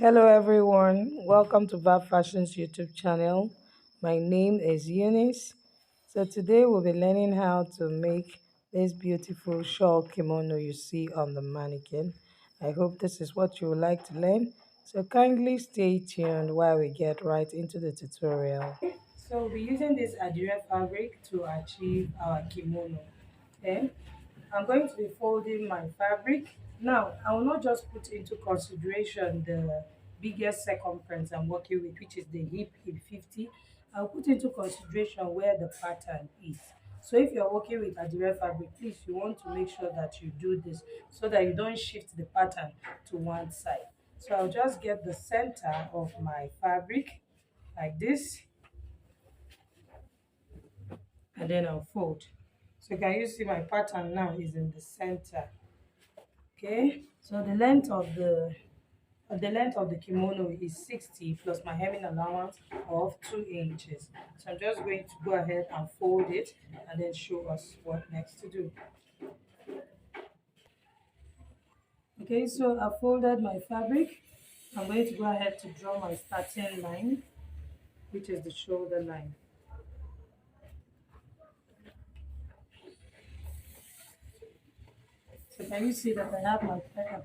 Hello everyone, welcome to Vab Fashion's YouTube channel. My name is Eunice. So today we'll be learning how to make this beautiful shawl kimono you see on the mannequin. I hope this is what you would like to learn. So kindly stay tuned while we get right into the tutorial. So we'll be using this Adire fabric to achieve our kimono. Okay. I'm going to be folding my fabric. Now, I will not just put into consideration the biggest circumference I'm working with, which is the hip 50. I'll put into consideration where the pattern is. So if you're working with Adire fabric, please, you want to make sure that you do this so that you don't shift the pattern to one side. So I'll just get the center of my fabric like this, and then I'll fold. So can you see my pattern now is in the center? Okay, so the length of the kimono is 60 plus my hemming allowance of 2 inches. So I'm just going to go ahead and fold it and then show us what next to do. Okay, so I folded my fabric. I'm going to go ahead to draw my starting line, which is the shoulder line. So can you see that I have my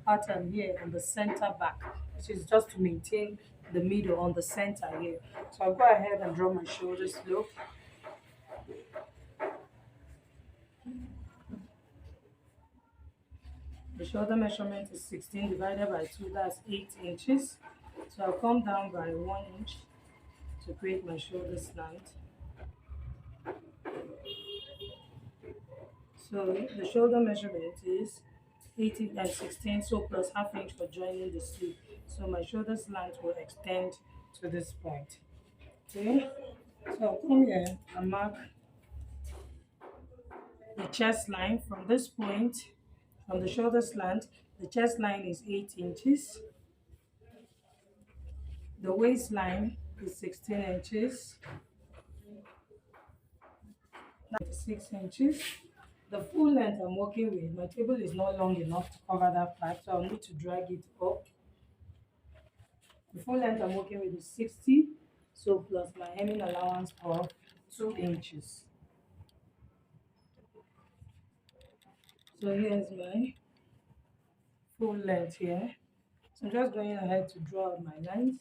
pattern here on the center back, which is just to maintain the middle on the center here. So I'll go ahead and draw my shoulder slope. The shoulder measurement is 16 divided by 2, that's 8 inches. So I'll come down by 1 inch to create my shoulder slant. So the shoulder measurement is 18 and 16, so plus half inch for joining the sleeve. So my shoulder slant will extend to this point. Okay, so I'll come here and mark the chest line from this point, from the shoulder slant. The chest line is 8 inches. The waistline is 16 inches. 96 inches. The full length I'm working with, my table is not long enough to cover that part, so I'll need to drag it up. The full length I'm working with is 60, so plus my hemming allowance of 2 inches. So here's my full length here. So I'm just going ahead to draw out my lines.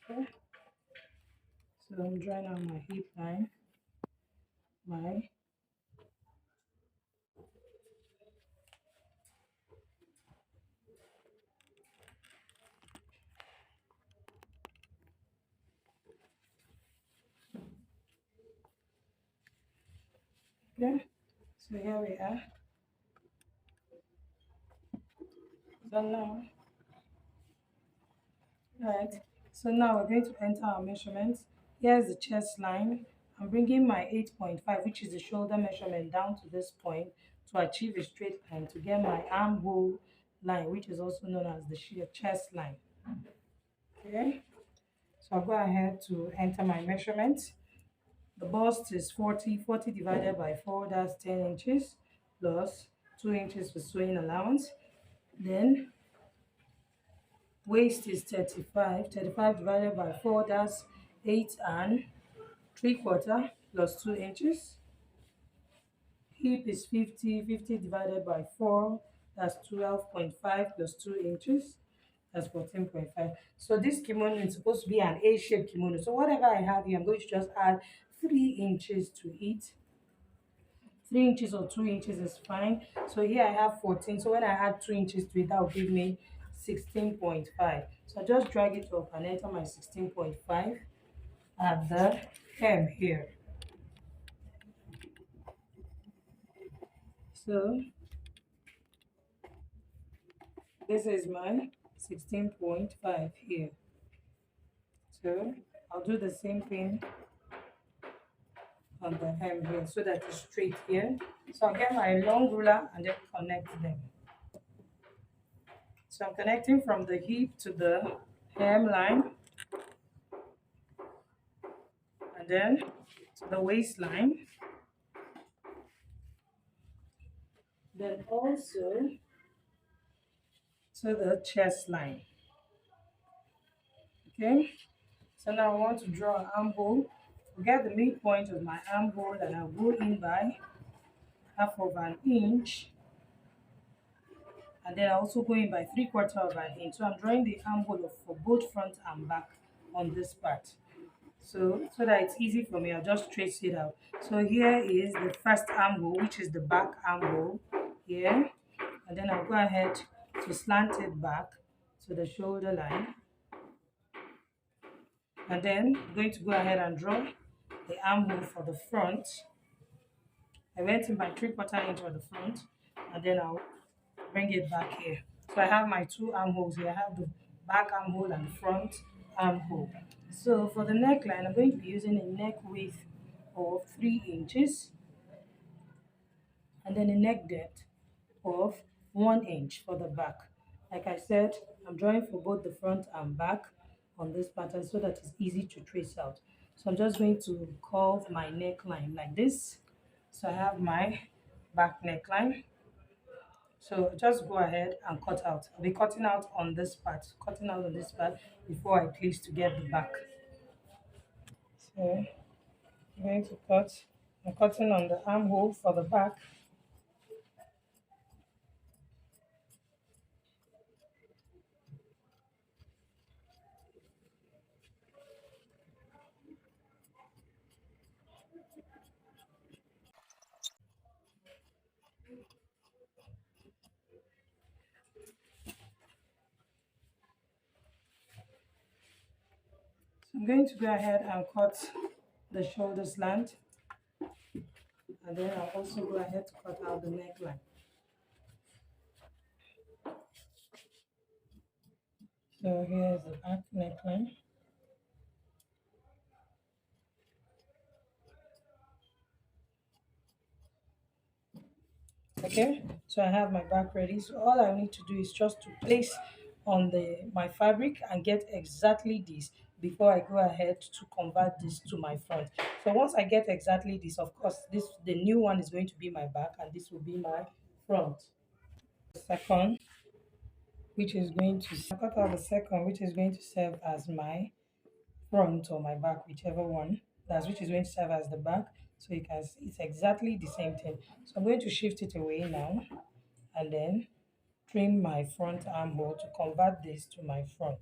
Okay. So I'm drawing out my hip line, my okay. So here we are. So now, right. So now we're going to enter our measurements. Here's the chest line. I'm bringing my 8.5, which is the shoulder measurement, down to this point to achieve a straight line to get my armhole line, which is also known as the sheer chest line. Okay. So I'll go ahead to enter my measurements. The bust is 40 divided by 4, that's 10 inches, plus 2 inches for sewing allowance. Then waist is 35 divided by 4, that's 8 and 3/4 plus 2 inches. Hip is 50 divided by 4, that's 12.5 plus 2 inches, that's 14.5. So this kimono is supposed to be an A-shaped kimono. So whatever I have here, I'm going to just add 3 inches to it. 3 inches or 2 inches is fine. So here I have 14. So when I add 2 inches to it, that will give me 16.5. So I just drag it up and enter my 16.5 at the hem here. So this is my 16.5 here. So I'll do the same thing on the hem here so that it's straight here. So I'll get my long ruler and then connect them. So I'm connecting from the hip to the hem line and then to the waistline. Then also to the chest line. Okay, so now I want to draw an armhole. Get the midpoint of my armhole and I'll go in by half of an inch, and then I also go in by 3/4 of an inch. So I'm drawing the armhole for both front and back on this part. So that it's easy for me, I'll just trace it out. So here is the first armhole, which is the back armhole here, and then I'll go ahead to slant it back to the shoulder line, and then I'm going to go ahead and draw the armhole for the front. I went in by 3/4 inch for the front, and then I'll bring it back here. So I have my two armholes here. I have the back armhole and the front armhole. So for the neckline, I'm going to be using a neck width of 3 inches and then a neck depth of 1 inch for the back. Like I said, I'm drawing for both the front and back on this pattern so that it's easy to trace out. So I'm just going to curve my neckline like this. So I have my back neckline. So just go ahead and cut out. I'll be cutting out on this part, before I place to get the back. So I'm going to cut. I'm cutting on the armhole for the back. So I'm going to go ahead and cut the shoulder slant, and then I'll also go ahead to cut out the neckline. So here's the back neckline. Okay, so I have my back ready. So all I need to do is just to place on the my fabric and get exactly this before I go ahead to convert this to my front. So once I get exactly this, of course, this the new one is going to be my back and this will be my front. The second, which is going to cut out the second, which is going to serve as my front or my back, whichever one. That's which is going to serve as the back. So you can see it's exactly the same thing. So I'm going to shift it away now and then trim my front armhole to convert this to my front.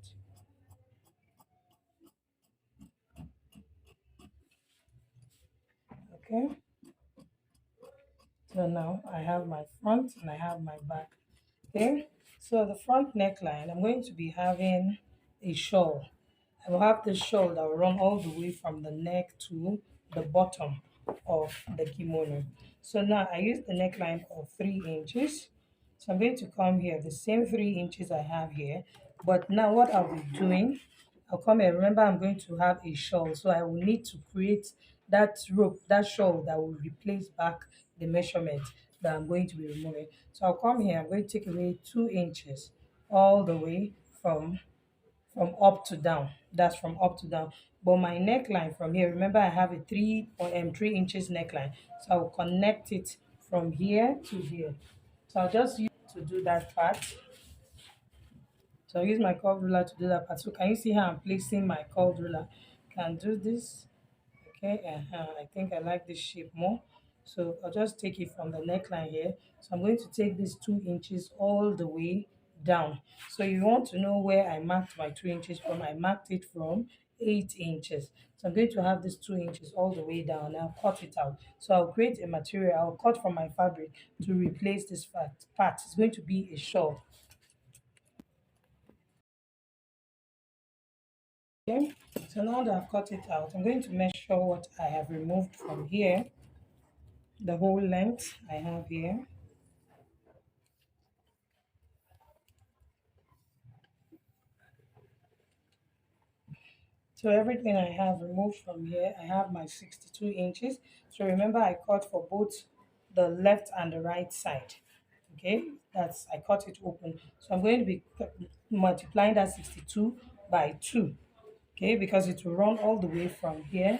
Okay, so now I have my front and I have my back. Okay, so the front neckline, I'm going to be having a shawl. I will have the shawl that will run all the way from the neck to the bottom of the kimono. So now I use the neckline of 3 inches. So I'm going to come here, the same 3 inches I have here. But now what I'll be doing, I'll come here. Remember, I'm going to have a shawl. So I will need to create that rope, that shawl that will replace back the measurement that I'm going to be removing. So I'll come here, I'm going to take away 2 inches all the way from up to down. That's from up to down. But my neckline from here, remember I have a 3 inches neckline. So I will connect it from here to here. So I'll just use to do that part. So I'll use my curved ruler to do that part. So can you see how I'm placing my curved ruler? Can do this. Okay, I think I like this shape more. So I'll just take it from the neckline here. So I'm going to take this 2 inches all the way down. So you want to know where I marked my 2 inches from. I marked it from 8 inches. So I'm going to have this 2 inches all the way down. I'll cut it out. So I'll create a material. I'll cut from my fabric to replace this part. It's going to be a shawl. Okay, so now that I've cut it out, I'm going to measure what I have removed from here, the whole length I have here. So everything I have removed from here, I have my 62 inches. So remember I cut for both the left and the right side. Okay, that's I cut it open. So I'm going to be multiplying that 62 by 2. Okay, because it will run all the way from here.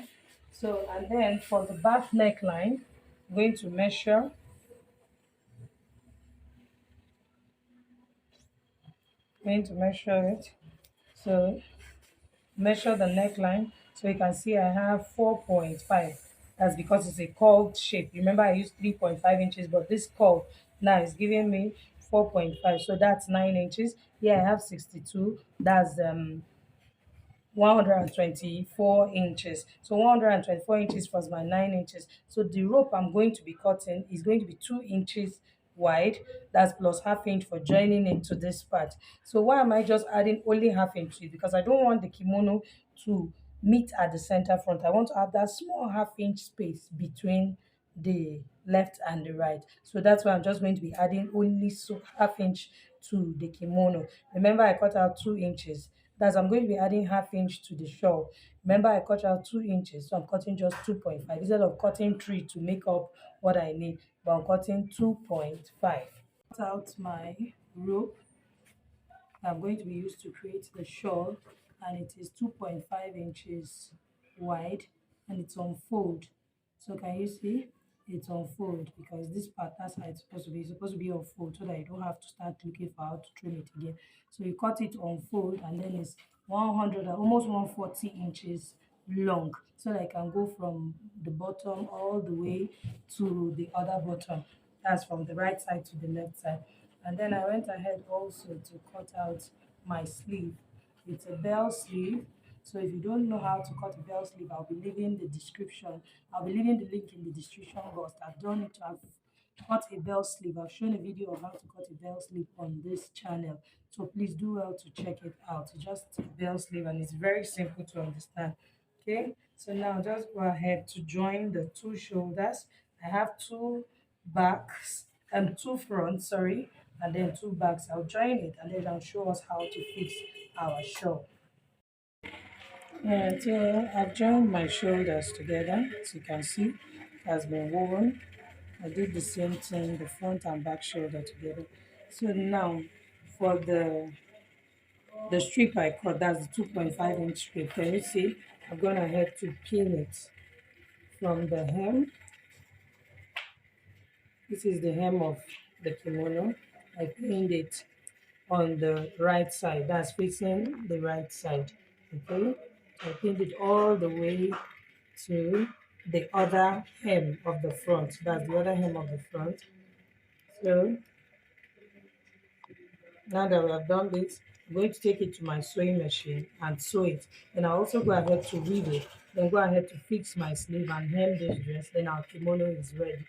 So and then for the back neckline, I'm going to measure going to measure it. So measure the neckline. So you can see I have 4.5. That's because it's a curved shape. Remember I used 3.5 inches, but this curve now is giving me 4.5. So that's 9 inches. Here I have 62. That's 124 inches. So 124 inches was my 9 inches. So the rope I'm going to be cutting is going to be 2 inches wide. That's plus half inch for joining into this part. So why am I just adding only half inch to it? Because I don't want the kimono to meet at the center front. I want to have that small half inch space between the left and the right. So that's why I'm just going to be adding only so half inch to the kimono. Remember I cut out 2 inches. That's I'm going to be adding half inch to the shawl. Remember I cut out 2 inches, so I'm cutting just 2.5 instead of cutting 3 to make up what I need, but I'm cutting 2.5. Cut out my rope I'm going to be used to create the shawl, and it is 2.5 inches wide, and it's on fold. So can you see it's on fold? Because this part, that's how it's supposed to be. It's supposed to be on fold so that you don't have to start looking for how to trim it again. So you cut it on fold, and then it's 100 almost 140 inches long, so that I can go from the bottom all the way to the other bottom. That's from the right side to the left side. And then I went ahead also to cut out my sleeve. It's a bell sleeve. So if you don't know how to cut a bell sleeve, I'll be leaving the description. I'll be leaving the link in the description box. I've done it to have cut a bell sleeve. I've shown a video of how to cut a bell sleeve on this channel. So please do well to check it out. It's just a bell sleeve and it's very simple to understand. Okay, so now just go ahead to join the two shoulders. I have two backs and two fronts, sorry, and then two backs. I'll join it and then I'll show us how to fix our shawl. Yeah, so I've joined my shoulders together. As you can see, it has been woven. I did the same thing, the front and back shoulder together. So now for the strip I cut, that's the 2.5-inch strip. Can you see? I've gone ahead to pin it from the hem. This is the hem of the kimono. I pinned it on the right side. That's facing the right side. Okay. I pinned it all the way to the other hem of the front. That's the other hem of the front. So now that we have done this, I'm going to take it to my sewing machine and sew it. Then I'll also go ahead to weave it. Then go ahead to fix my sleeve and hem this dress. Then our kimono is ready.